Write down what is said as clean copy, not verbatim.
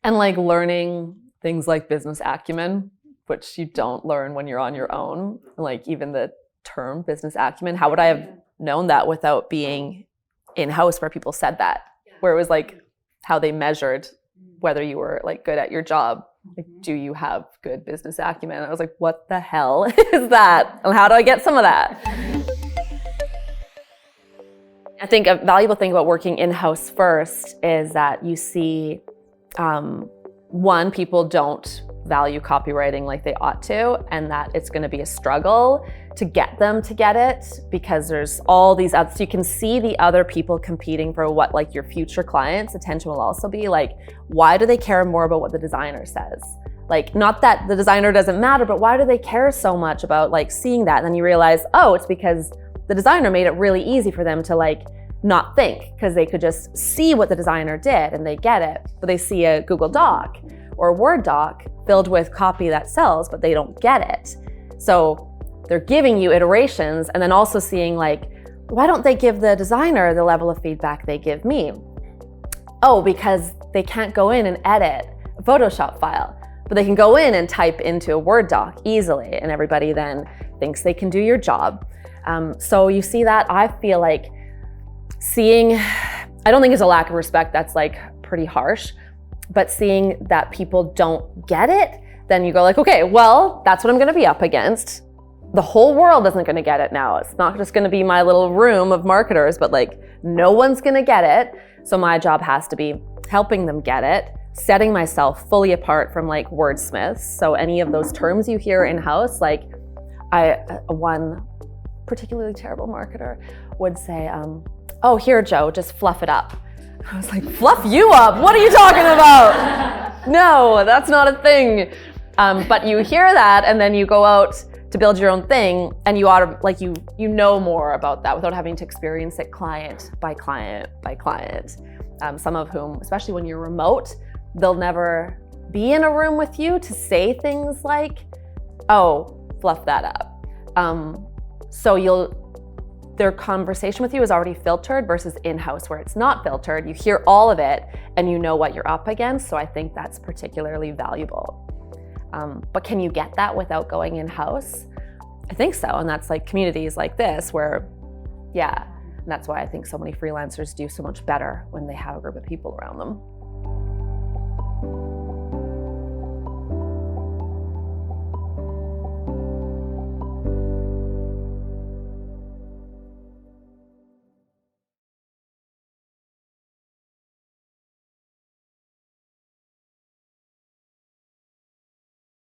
And like learning things like business acumen, which you don't learn when you're on your own. Like even the term business acumen, how would I have known that without being in-house where people said that? Where it was like how they measured whether you were like good at your job. Like, do you have good business acumen? And I was like, what the hell is that? And how do I get some of that? I think a valuable thing about working in-house first is that you see, one, people don't value copywriting like they ought to, and that it's going to be a struggle to get them to get it because there's all these other, so you can see the other people competing for what like your future clients' attention will also be like, why do they care more about what the designer says? Like, not that the designer doesn't matter, but why do they care so much about like seeing that? And then you realize, oh, it's because the designer made it really easy for them to like not think, because they could just see what the designer did and they get it. But they see a Google Doc or a Word doc filled with copy that sells, but they don't get it. So they're giving you iterations and then also seeing like, why don't they give the designer the level of feedback they give me? Oh, because they can't go in and edit a Photoshop file, but they can go in and type into a Word doc easily, and everybody then thinks they can do your job. So you see that, I feel like seeing, I don't think it's a lack of respect, that's like pretty harsh, but seeing that people don't get it, then you go like, okay, well, that's what I'm gonna be up against. The whole world isn't gonna get it now. It's not just gonna be my little room of marketers, but like no one's gonna get it. So my job has to be helping them get it, setting myself fully apart from like wordsmiths. So any of those terms you hear in-house, like one particularly terrible marketer would say, oh, here, Joe, just fluff it up. I was like, fluff you up? What are you talking about? No, that's not a thing. But you hear that and then you go out to build your own thing and you you know more about that without having to experience it client by client by client. Some of whom, especially when you're remote, they'll never be in a room with you to say things like, oh, fluff that up. So their conversation with you is already filtered versus in-house where it's not filtered. You hear all of it and you know what you're up against. So I think that's particularly valuable. But can you get that without going in-house? I think so. And that's like communities like this where, yeah, and that's why I think so many freelancers do so much better when they have a group of people around them.